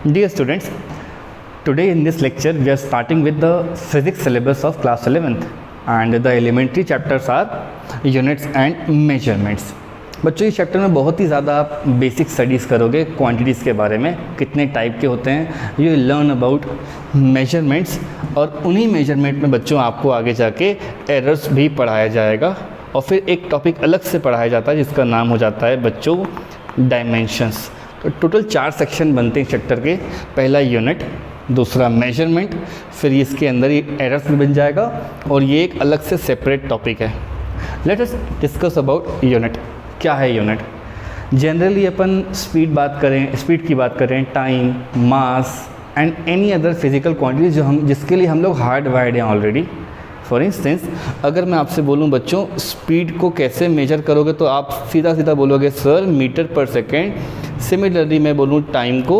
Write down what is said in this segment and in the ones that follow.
Dear students, today in this lecture we are starting with the physics syllabus of class 11th and the elementary chapters are units and measurements. बच्चों इस chapter में बहुत ही ज़्यादा आप basic studies करोगे quantities के बारे में, कितने टाइप के होते हैं, यू लर्न अबाउट मेजरमेंट्स और उन्हीं मेजरमेंट में बच्चों आपको आगे जाके एरर्स भी पढ़ाया जाएगा और फिर एक टॉपिक अलग से पढ़ाया जाता है जिसका नाम हो जाता है बच्चों डायमेंशंस. तो टोटल 4 सेक्शन बनते हैं चैप्टर के. पहला यूनिट, दूसरा मेजरमेंट, फिर इसके अंदर ये एरर्स भी बन जाएगा और ये एक अलग से सेपरेट टॉपिक है. Let us discuss about unit. क्या है यूनिट? जनरली अपन स्पीड की बात करें, time, mass and any other physical quantity जिसके लिए हम लोग हार्ड वायर्ड हैं ऑलरेडी. फॉर इंस्टेंस अगर मैं आपसे बोलूं बच्चों स्पीड को कैसे मेजर करोगे तो आप सीधा बोलोगे सर मीटर पर सेकेंड. सिमिलरली मैं बोलूं टाइम को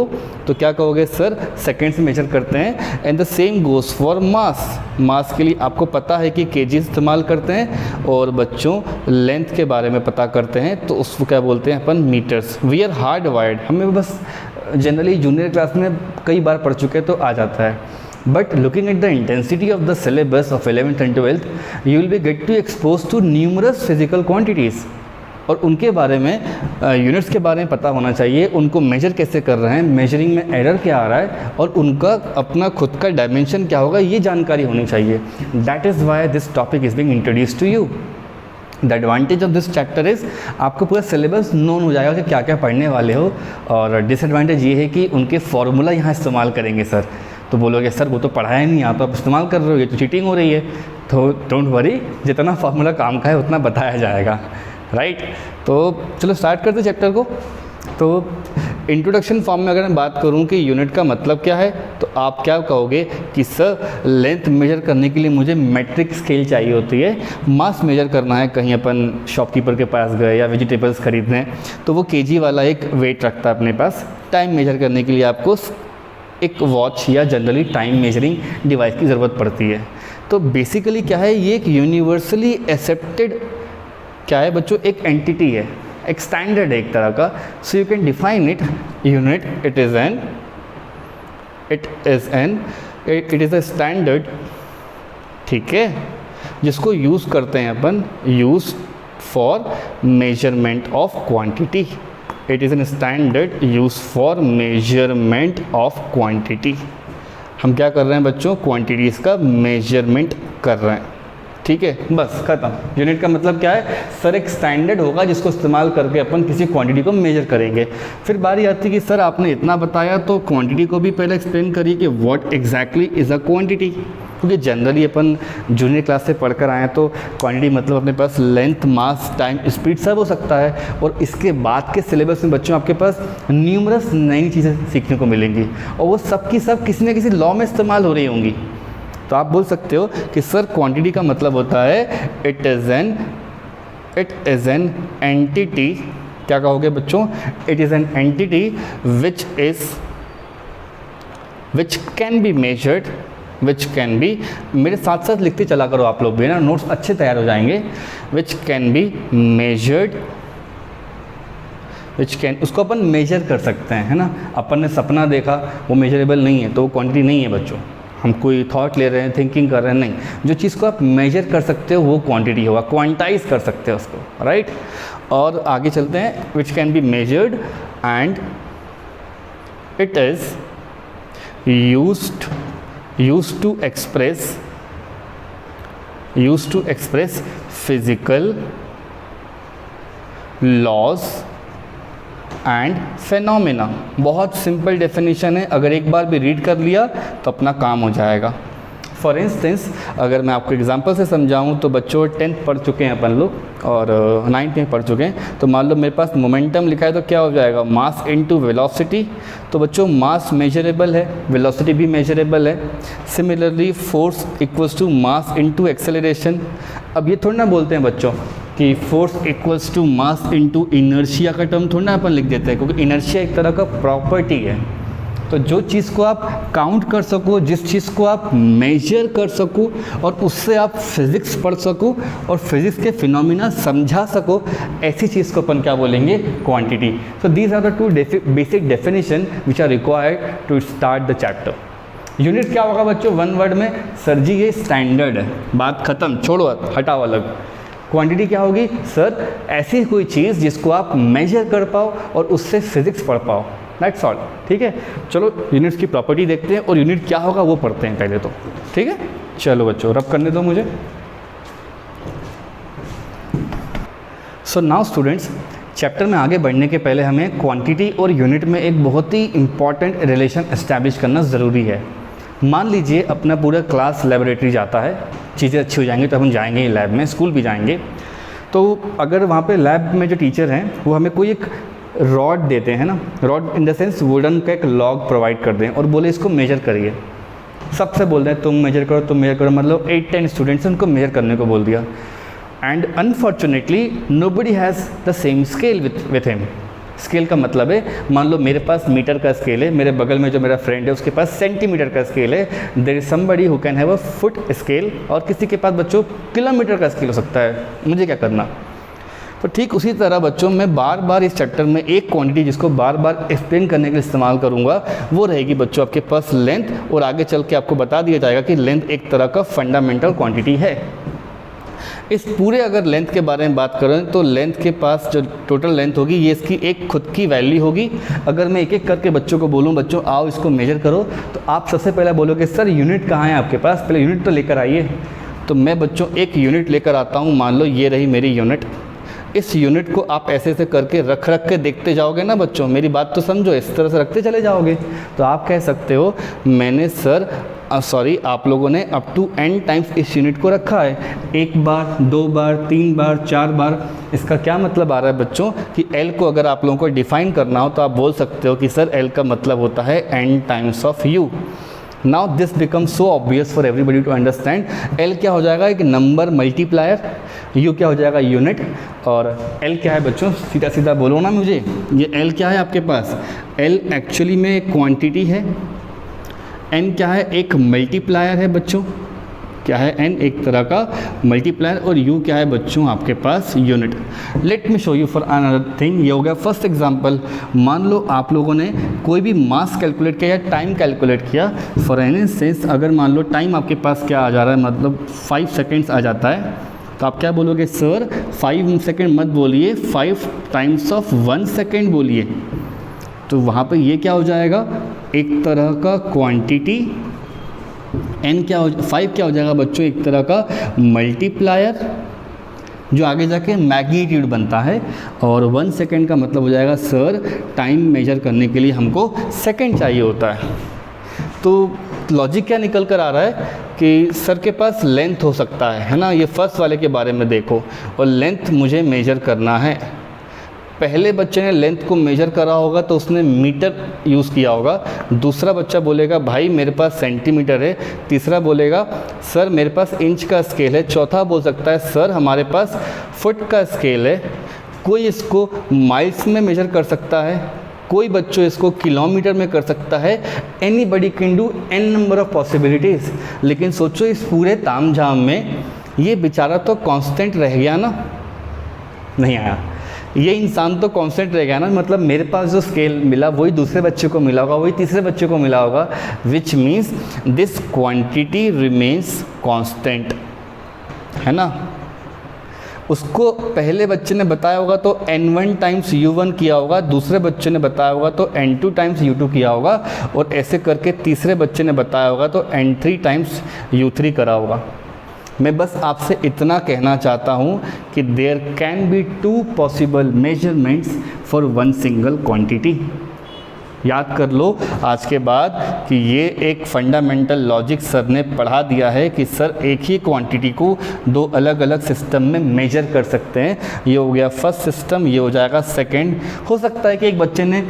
तो क्या कहोगे सर सेकेंड से मेजर करते हैं. And the same goes for mass. Mass के लिए आपको पता है कि केजी इस्तेमाल करते हैं और बच्चों लेंथ के बारे में पता करते हैं तो उसको क्या बोलते हैं अपन meters. We are hard wired. हमें बस जनरली जूनियर क्लास में कई बार पढ़ चुके तो आ जाता है. But looking at the intensity of the syllabus of 11th and 12th, you will be get to exposed to numerous physical quantities. और उनके बारे में यूनिट्स के बारे में पता होना चाहिए, उनको मेजर कैसे कर रहे हैं, मेजरिंग में एरर क्या आ रहा है और उनका अपना खुद का डायमेंशन क्या होगा ये जानकारी होनी चाहिए. That is why this topic is being introduced to you. The advantage of this chapter is आपको पूरा सिलेबस नोन हो जाएगा कि क्या क्या पढ़ने वाले हो. और डिसएडवांटेज ये है कि उनके फार्मूला यहाँ इस्तेमाल करेंगे सर तो बोलोगे सर वो तो पढ़ाया नहीं, आप तो आप इस्तेमाल कर रहे हो, ये तो चीटिंग हो रही है. तो डोंट वरी, जितना फार्मूला काम का है उतना बताया जाएगा. राइट. तो चलो स्टार्ट करते चैप्टर को. तो इंट्रोडक्शन फॉर्म में अगर मैं बात करूं कि यूनिट का मतलब क्या है तो आप क्या कहोगे कि सर लेंथ मेजर करने के लिए मुझे मेट्रिक स्केल चाहिए होती है. मास मेजर करना है, कहीं अपन शॉपकीपर के पास गए या वेजिटेबल्स खरीदने तो वो केजी वाला एक वेट रखता है अपने पास. टाइम मेजर करने के लिए आपको एक वॉच या जनरली टाइम मेजरिंग डिवाइस की ज़रूरत पड़ती है. तो बेसिकली क्या है, ये एक यूनिवर्सली एक्सेप्टेड क्या है बच्चों, एक एंटिटी है, एक स्टैंडर्ड है एक तरह का. So you can define it unit. It is a standard, ठीक है, जिसको यूज़ करते हैं अपन, use for measurement of quantity. It is a standard used for measurement of quantity. हम क्या कर रहे हैं बच्चों, क्वांटिटीज़ का मेजरमेंट कर रहे हैं. ठीक है, बस ख़त्म. यूनिट का मतलब क्या है सर, एक स्टैंडर्ड होगा जिसको इस्तेमाल करके अपन किसी क्वांटिटी को मेजर करेंगे. फिर बारी आती है कि सर आपने इतना बताया तो क्वांटिटी को भी पहले एक्सप्लेन करिए कि what exactly is a quantity. क्योंकि जनरली अपन जूनियर क्लास से पढ़कर आए तो क्वांटिटी मतलब अपने पास लेंथ, मास, टाइम, स्पीड सब हो सकता है. और इसके बाद के सिलेबस में बच्चों आपके पास न्यूमरस नई चीज़ें सीखने को मिलेंगी और वो सब की सब किसी न किसी लॉ में इस्तेमाल हो रही होंगी. तो आप बोल सकते हो कि सर क्वांटिटी का मतलब होता है इट इज़ एन एंटिटी. क्या कहोगे बच्चों? It is an entity which can be measured, which can be, मेरे साथ साथ लिखते चला करो आप लोग भी ना, नोट्स अच्छे तैयार हो जाएंगे. Which can be measured, which can, उसको अपन मेजर कर सकते हैं, है ना. अपन ने सपना देखा, वो मेजरेबल नहीं है तो वो क्वांटिटी नहीं है बच्चों. हम कोई थॉट ले रहे हैं, थिंकिंग कर रहे हैं, नहीं, जो चीज़ को आप मेजर कर सकते हो वो क्वांटिटी होगा, क्वांटाइज कर सकते हो उसको. राइट. और आगे चलते हैं. Which can be measured and it is used to express physical laws and phenomena. बहुत सिंपल डेफिनेशन है, अगर एक बार भी रीड कर लिया तो अपना काम हो जाएगा. फॉर इंस्टेंस अगर मैं आपको एग्जांपल से समझाऊं तो बच्चों 10th पढ़ चुके हैं अपन लोग और 9th में पढ़ चुके हैं. तो मान लो मेरे पास मोमेंटम लिखा है तो क्या हो जाएगा, मास इनटू वेलोसिटी. तो बच्चों मास मेजरेबल है, वेलोसिटी भी मेजरेबल है. Similarly force equals to mass into acceleration. अब ये थोड़ा ना बोलते हैं बच्चों कि force equals to mass into inertia का टर्म थोड़ा ना अपन लिख देते हैं, क्योंकि इनर्शिया एक तरह का प्रॉपर्टी है. तो जो चीज़ को आप काउंट कर सको, जिस चीज़ को आप मेजर कर सको और उससे आप फिज़िक्स पढ़ सको और फिज़िक्स के फिनोमिना समझा सको, ऐसी चीज़ को अपन क्या बोलेंगे, quantity. So these are the two basic definition which are required to start the chapter. Unit क्या होगा बच्चों, वन वर्ड में, सर जी ये स्टैंडर्ड है, बात खत्म, छोड़ो हटाओ अलग। क्वांटिटी क्या होगी, सर ऐसी कोई चीज़ जिसको आप मेजर कर पाओ और उससे फिजिक्स पढ़ पाओ, दैट्स ऑल। ठीक है, चलो यूनिट्स की प्रॉपर्टी देखते हैं और यूनिट क्या होगा वो पढ़ते हैं पहले तो। ठीक है, चलो बच्चों रब करने दो मुझे। सो नाउ स्टूडेंट्स, चैप्टर में आगे बढ़ने के पहले हमें क्वांटिटी और यूनिट में एक बहुत ही इंपॉर्टेंट रिलेशन एस्टैब्लिश करना ज़रूरी है। मान लीजिए अपना पूरा क्लास लेबोरेटरी जाता है, चीज़ें अच्छी हो जाएंगी तो हम जाएंगे लैब में, स्कूल भी जाएंगे। तो अगर वहाँ पे लैब में जो टीचर हैं वो हमें कोई एक रॉड देते हैं ना, rod in the sense wooden का एक लॉग प्रोवाइड कर दें और बोले इसको मेजर करिए, सबसे बोल रहे हैं तुम मेजर करो तुम मेजर करो, मतलब 8-10 स्टूडेंट्स उनको मेजर करने को बोल दिया। And unfortunately nobody has the same scale with him. Scale का मतलब है, मान लो मेरे पास मीटर का स्केल है, मेरे बगल में जो मेरा फ्रेंड है उसके पास सेंटीमीटर का स्केल है, there is somebody who can have a foot scale, और किसी के पास बच्चों किलोमीटर का स्केल हो सकता है, मुझे क्या करना। तो ठीक उसी तरह बच्चों मैं बार बार इस चैप्टर में एक क्वांटिटी जिसको बार बार एक्सप्लेन करने के लिए इस्तेमाल करूंगा वो रहेगी बच्चों आपके पास लेंथ, और आगे चल के आपको बता दिया जाएगा कि लेंथ एक तरह का फंडामेंटल क्वांटिटी है। इस पूरे अगर लेंथ के बारे में बात करें तो लेंथ के पास जो टोटल लेंथ होगी ये इसकी एक खुद की वैल्यू होगी। अगर मैं एक एक करके बच्चों को बोलूं बच्चों आओ इसको मेजर करो, तो आप सबसे पहले बोलोगे सर यूनिट कहाँ है आपके पास, पहले यूनिट तो लेकर आइए। तो मैं बच्चों एक यूनिट लेकर आता हूँ, मान लो ये रही मेरी यूनिट। इस यूनिट को आप ऐसे ऐसे करके रख के देखते जाओगे ना बच्चों, मेरी बात तो समझो, इस तरह से रखते चले जाओगे तो आप कह सकते हो मैंने सर आप लोगों ने अप टू n टाइम्स इस यूनिट को रखा है, 1 बार 2 बार 3 बार 4 बार। इसका क्या मतलब आ रहा है बच्चों कि L को अगर आप लोगों को डिफाइन करना हो तो आप बोल सकते हो कि सर L का मतलब होता है n times of U। Now this become so obvious for everybody to understand. L क्या हो जाएगा, एक नंबर मल्टीप्लायर, U क्या हो जाएगा यूनिट, और L क्या है बच्चों, सीधा सीधा बोलो ना मुझे, ये L क्या है आपके पास, L एक्चुअली में एक क्वांटिटी है, n क्या है, एक मल्टीप्लायर है बच्चों, क्या है n एक तरह का मल्टीप्लायर, और u क्या है बच्चों आपके पास unit. Let me show you for another thing. ये हो गया फर्स्ट एग्जांपल। मान लो आप लोगों ने कोई भी मास कैलकुलेट किया या टाइम कैलकुलेट किया, फॉर एन इंस्टेंस अगर मान लो टाइम आपके पास क्या आ जा रहा है, मतलब 5 सेकेंड्स आ जाता है, तो आप क्या बोलोगे सर 5 सेकेंड मत बोलिए, 5 टाइम्स ऑफ 1 सेकेंड बोलिए। तो वहाँ पे ये क्या हो जाएगा, एक तरह का क्वांटिटी, n क्या हो 5 क्या हो जाएगा बच्चों, एक तरह का मल्टीप्लायर जो आगे जाके मैग्नीट्यूड बनता है, और 1 सेकेंड का मतलब हो जाएगा सर टाइम मेजर करने के लिए हमको सेकेंड चाहिए होता है। तो लॉजिक क्या निकल कर आ रहा है कि सर के पास लेंथ हो सकता है ना, ये फर्स्ट वाले के बारे में देखो, और लेंथ मुझे मेजर करना है। पहले बच्चे ने लेंथ को मेजर करा होगा तो उसने मीटर यूज़ किया होगा, दूसरा बच्चा बोलेगा भाई मेरे पास सेंटीमीटर है, तीसरा बोलेगा सर मेरे पास इंच का स्केल है, चौथा बोल सकता है सर हमारे पास फुट का स्केल है, कोई इसको माइल्स में मेजर कर सकता है, कोई बच्चों इसको किलोमीटर में कर सकता है। Anybody can do n number of possibilities. लेकिन सोचो इस पूरे ताम झाम में ये बेचारा तो कांस्टेंट रह गया ना, नहीं आया, ये इंसान तो कांस्टेंट रह गया ना, मतलब मेरे पास जो स्केल मिला वही दूसरे बच्चे को मिला होगा, वही तीसरे बच्चे को मिला होगा, which means this quantity remains constant, है ना। उसको पहले बच्चे ने बताया होगा तो n1 टाइम्स u1 किया होगा, दूसरे बच्चे ने बताया होगा तो n2 टाइम्स u2 किया होगा, और ऐसे करके तीसरे बच्चे ने बताया होगा तो n3 टाइम्स u3 करा होगा। मैं बस आपसे इतना कहना चाहता हूँ कि there can be 2 possible measurements for 1 single quantity. याद कर लो आज के बाद कि ये एक फंडामेंटल लॉजिक सर ने पढ़ा दिया है कि सर एक ही क्वांटिटी को 2 अलग अलग सिस्टम में मेजर कर सकते हैं। ये हो गया फर्स्ट सिस्टम, ये हो जाएगा सेकंड। हो सकता है कि एक बच्चे ने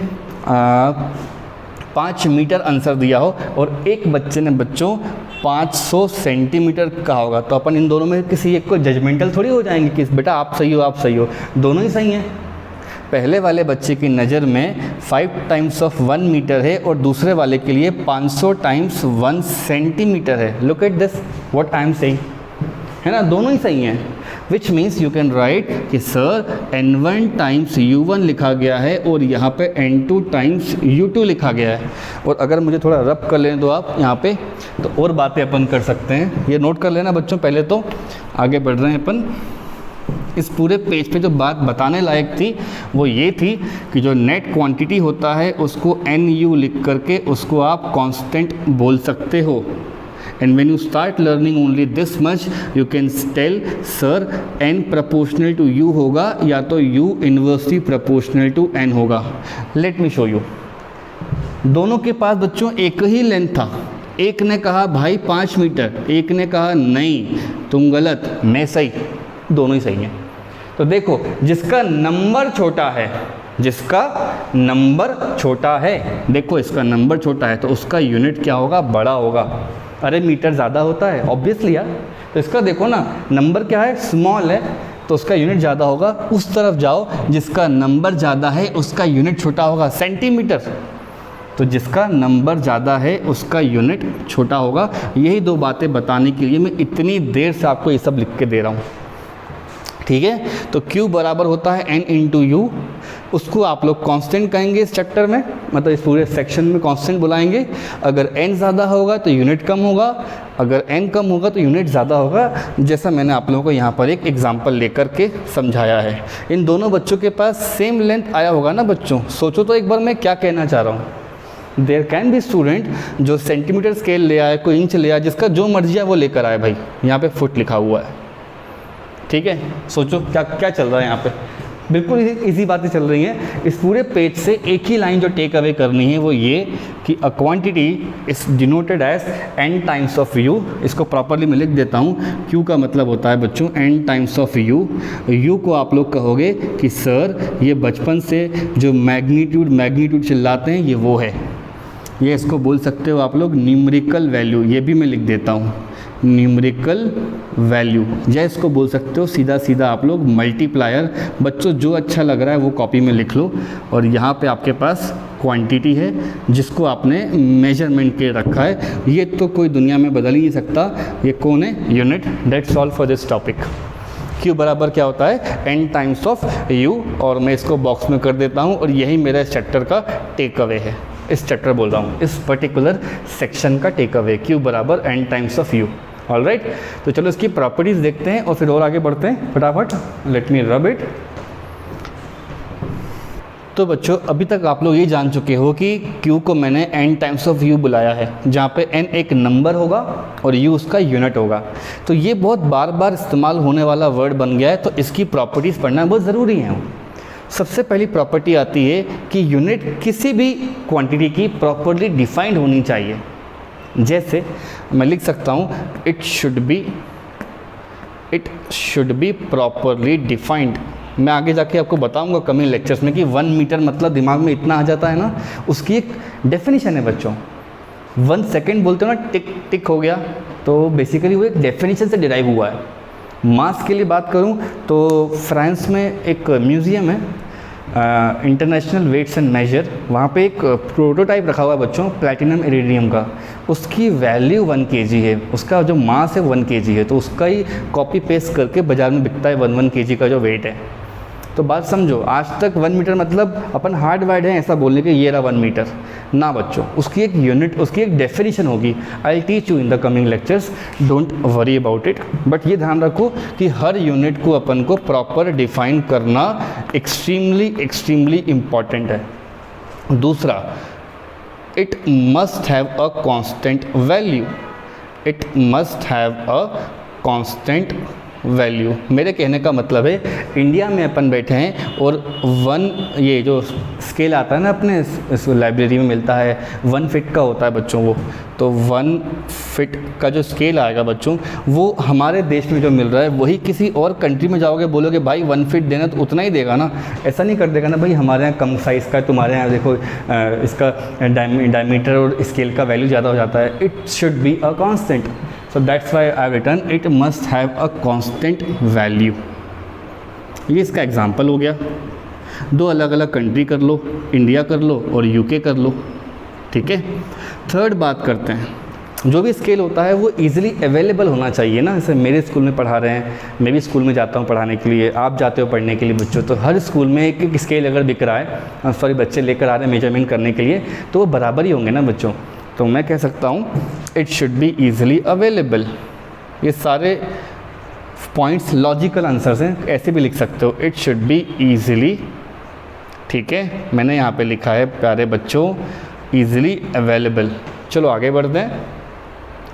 5 मीटर आंसर दिया हो और एक बच्चे ने बच्चों 500 सेंटीमीटर का होगा, तो अपन इन दोनों में किसी एक को जजमेंटल थोड़ी हो जाएंगे कि बेटा आप सही हो आप सही हो, दोनों ही सही हैं। पहले वाले बच्चे की नज़र में 5 टाइम्स ऑफ 1 मीटर है और दूसरे वाले के लिए 500 टाइम्स 1 सेंटीमीटर है। Look at this what I am saying, है ना, दोनों ही सही हैं। Which means you can write कि सर n1 टाइम्स u1 लिखा गया है और यहाँ पे n2 टाइम्स u2 लिखा गया है। और अगर मुझे थोड़ा रब कर लें तो आप यहाँ पे तो और बातें अपन कर सकते हैं, ये नोट कर लेना बच्चों। पहले तो आगे बढ़ रहे हैं अपन। इस पूरे पेज पे जो बात बताने लायक थी वो ये थी कि जो नेट क्वांटिटी होता है उसको NU लिख करके उसको आप कांस्टेंट बोल सकते हो। And when you start learning only this much, you can tell sir n proportional to u होगा या तो u inversely proportional to n होगा। Let me show you। दोनों के पास बच्चों एक ही लेंथ था। एक ने कहा भाई 5 मीटर, एक ने कहा नहीं तुम गलत मैं सही, दोनों ही सही हैं। तो देखो जिसका नंबर छोटा है, जिसका नंबर छोटा है, देखो इसका नंबर छोटा है तो उसका यूनिट क्या होगा, बड़ा होगा। अरे मीटर ज़्यादा होता है ऑब्वियसली यार, तो इसका देखो ना नंबर क्या है, स्मॉल है तो उसका यूनिट ज़्यादा होगा। उस तरफ जाओ जिसका नंबर ज़्यादा है उसका यूनिट छोटा होगा, सेंटीमीटर। तो जिसका नंबर ज़्यादा है उसका यूनिट छोटा होगा। यही दो बातें बताने के लिए मैं इतनी देर से आपको ये सब लिख के दे रहा हूँ, ठीक है। तो Q बराबर होता है N इंटू यू, उसको आप लोग कांस्टेंट कहेंगे इस चैप्टर में, मतलब इस पूरे सेक्शन में कांस्टेंट बुलाएंगे। अगर N ज़्यादा होगा तो यूनिट कम होगा, अगर N कम होगा तो यूनिट ज़्यादा होगा, जैसा मैंने आप लोगों को यहाँ पर एक एग्जांपल लेकर के समझाया है। इन दोनों बच्चों के पास सेम लेंथ आया होगा ना बच्चों। सोचो तो एक बार मैं क्या कहना चाह रहा हूँ। देयर कैन बी स्टूडेंट जो सेंटीमीटर स्केल ले आए, कोई इंच ले आए, जिसका जो मर्जी है वो लेकर आए। भाई यहाँ पे फुट लिखा हुआ है, ठीक है। सोचो क्या क्या चल रहा है यहाँ पे, बिल्कुल इजी बातें चल रही हैं। इस पूरे पेज से एक ही लाइन जो टेक अवे करनी है वो ये कि a quantity is denoted as n times of u। इसको प्रॉपरली मैं लिख देता हूँ। q का मतलब होता है बच्चों n times of u। u को आप लोग कहोगे कि सर ये बचपन से जो मैग्नीट्यूड चिल्लाते हैं ये वो है, ये इसको बोल सकते हो आप लोग न्यूमेरिकल वैल्यू। ये भी मैं लिख देता हूँ न्यूमेरिकल वैल्यू, या इसको बोल सकते हो सीधा सीधा आप लोग मल्टीप्लायर। बच्चों जो अच्छा लग रहा है वो कॉपी में लिख लो। और यहाँ पे आपके पास क्वांटिटी है जिसको आपने मेजरमेंट के रखा है, ये तो कोई दुनिया में बदल ही नहीं सकता। ये कौन है, unit. That's all for this topic. Q बराबर क्या होता है, n टाइम्स ऑफ u। और मैं इसको बॉक्स में कर देता हूँ और यही मेरा इस चैप्टर का टेक अवे है। इस चैप्टर बोल रहा हूँ, इस पर्टिकुलर सेक्शन का टेक अवे Q बराबर n times of u। All right, तो चलो इसकी प्रॉपर्टीज़ देखते हैं और फिर और आगे बढ़ते हैं फटाफट। Let me rub it. तो बच्चों अभी तक आप लोग ये जान चुके हो कि Q को मैंने n टाइम्स ऑफ u बुलाया है, जहाँ पे n एक नंबर होगा और u उसका यूनिट होगा। तो ये बहुत बार बार इस्तेमाल होने वाला वर्ड बन गया है, तो इसकी प्रॉपर्टीज़ पढ़ना बहुत ज़रूरी है। सबसे पहली प्रॉपर्टी आती है कि यूनिट किसी भी क्वांटिटी की प्रॉपरली डिफाइंड होनी चाहिए। जैसे मैं लिख सकता हूँ it should be properly defined. मैं आगे जाके आपको बताऊंगा कमिंग लेक्चर्स में कि 1 मीटर मतलब दिमाग में इतना आ जाता है ना, उसकी एक डेफिनेशन है बच्चों। 1 सेकेंड बोलते हो ना, टिक टिक हो गया, तो बेसिकली वो एक डेफिनेशन से डिराइव हुआ है। मास के लिए बात करूं तो फ्रांस में एक म्यूज़ियम है, इंटरनेशनल वेट्स एंड मेजर, वहाँ पे एक प्रोटोटाइप रखा हुआ है बच्चों प्लैटिनम इरिडियम का। उसकी वैल्यू 1 kg है, उसका जो मास है 1 kg है, तो उसका ही कॉपी पेस्ट करके बाज़ार में बिकता है 1 kg का जो वेट है। तो बात समझो, आज तक 1 मीटर मतलब अपन हार्ड वाइड है ऐसा बोलने के ये रहा 1 मीटर ना बच्चों, उसकी एक यूनिट, उसकी एक डेफिनेशन होगी। I teach you in the coming lectures, don't worry about it. But ये ध्यान रखो कि हर यूनिट को अपन को प्रॉपर डिफाइन करना एक्सट्रीमली इम्पॉर्टेंट है। दूसरा, it must have a constant value. It must have a constant value. मेरे कहने का मतलब है इंडिया में अपन बैठे हैं और 1 ये जो स्केल आता है ना अपने इस लाइब्रेरी में मिलता है 1 फीट का होता है बच्चों वो, तो 1 फीट का जो स्केल आएगा बच्चों वो हमारे देश में जो मिल रहा है वही किसी और कंट्री में जाओगे बोलोगे भाई 1 फीट देना तो उतना ही देगा ना, ऐसा नहीं कर देगा ना भाई हमारे यहाँ कम साइज़ का, तुम्हारे यहाँ देखो इसका डायमीटर और स्केल का वैल्यू ज़्यादा हो जाता है। It should be a constant, so that's why I have written it must have a constant value। ये इसका एग्जाम्पल हो गया। दो अलग अलग कंट्री कर लो, इंडिया कर लो और यूके कर लो, ठीक है। थर्ड बात करते हैं, जो भी स्केल होता है वो इजीली अवेलेबल होना चाहिए ना। जैसे मेरे स्कूल में पढ़ा रहे हैं, मैं भी स्कूल में जाता हूँ पढ़ाने के लिए, आप जाते हो पढ़ने के लिए बच्चों, तो हर स्कूल में एक एक स्केल अगर बिक रहा है, सॉरी बच्चे लेकर आ रहे हैं मेजरमेंट करने के लिए, तो वो बराबर ही होंगे ना बच्चों। तो मैं कह सकता हूँ it should be easily available. ये सारे पॉइंट्स लॉजिकल आंसर्स हैं, ऐसे भी लिख सकते हो, इट शुड बी ईजिली, ठीक है। मैंने यहाँ पे लिखा है प्यारे बच्चों ईजिली अवेलेबल। चलो आगे बढ़ते हैं।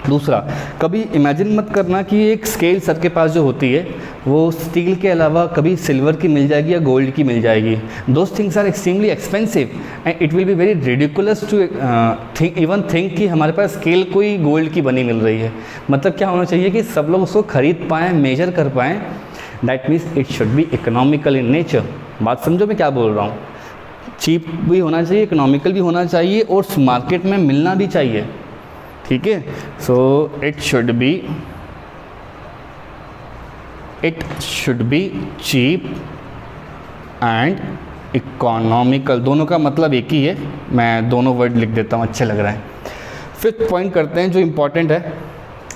दूसरा, कभी इमेजिन मत करना कि एक स्केल सर के पास जो होती है वो स्टील के अलावा कभी सिल्वर की मिल जाएगी या गोल्ड की मिल जाएगी। Those things are extremely expensive and it will be very ridiculous to think कि हमारे पास स्केल कोई गोल्ड की बनी मिल रही है। मतलब क्या होना चाहिए कि सब लोग उसको खरीद पाएँ, मेजर कर पाएँ। That means it should B economical in nature. बात समझो मैं क्या बोल रहा हूँ। चीप भी होना चाहिए, इकोनॉमिकल भी होना चाहिए और मार्केट में मिलना भी चाहिए, ठीक है। So it should be cheap and economical. दोनों का मतलब एक ही है, मैं दोनों वर्ड लिख देता हूँ, अच्छा लग रहा है। फिफ्थ पॉइंट करते हैं जो इम्पोर्टेंट है।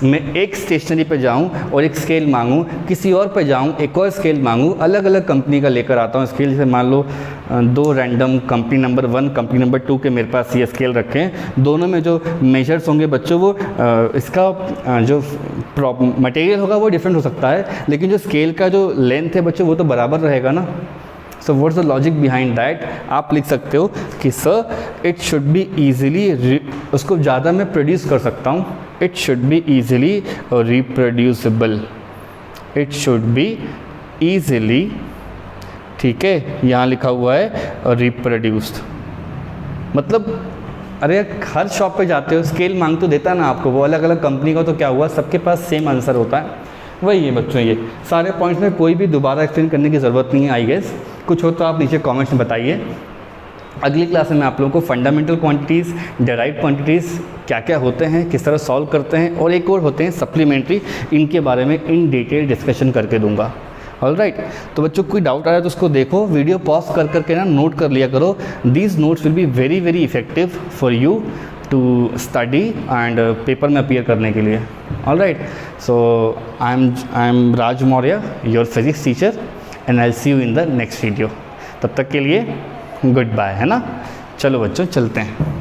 मैं एक स्टेशनरी पे जाऊँ और एक स्केल मांगूँ, किसी और पे जाऊँ एक और स्केल मांगूँ, अलग अलग कंपनी का लेकर आता हूँ स्केल। जैसे मान लो दो random company number 1 company number 2 के मेरे पास ये स्केल रखे हैं, दोनों में जो मेजर्स होंगे बच्चों वो इसका जो मटेरियल होगा वो डिफरेंट हो सकता है, लेकिन जो स्केल का जो लेंथ है बच्चों वो तो बराबर रहेगा ना। So what's the logic behind that. आप लिख सकते हो कि sir it should be easily, उसको ज़्यादा मैं प्रोड्यूस कर सकता हूँ, it should be easily reproducible, it should be easily, ठीक है, यहाँ लिखा हुआ है रिप्रोड्यूस्ड। मतलब अरे हर शॉप पे जाते हो स्केल मांग तो देता ना आपको, वो अलग अलग कंपनी का, तो क्या हुआ सबके पास सेम आंसर होता है। वही है बच्चों, ये सारे पॉइंट्स में कोई भी दोबारा एक्सप्लेन करने की ज़रूरत नहीं है आई गेस। कुछ हो तो आप नीचे कमेंट्स में बताइए। अगली क्लास में मैं आप लोगों को फंडामेंटल क्वांटिटीज़, डेराइव्ड क्वांटिटीज़ क्या क्या होते हैं, किस तरह सॉल्व करते हैं, और एक और होते हैं सप्लीमेंट्री, इनके बारे में इन डिटेल डिस्कशन करके दूंगा। ऑलराइट, तो बच्चों कोई डाउट आया तो उसको देखो, वीडियो पॉज कर करके ना नोट कर लिया करो। These notes will be very very effective for you to study and paper में अपीयर करने के लिए। Alright, so I am Raj Maurya, your physics teacher, and I will see you in the next video. तब तक के लिए गुड बाय, है ना। चलो बच्चों चलते हैं।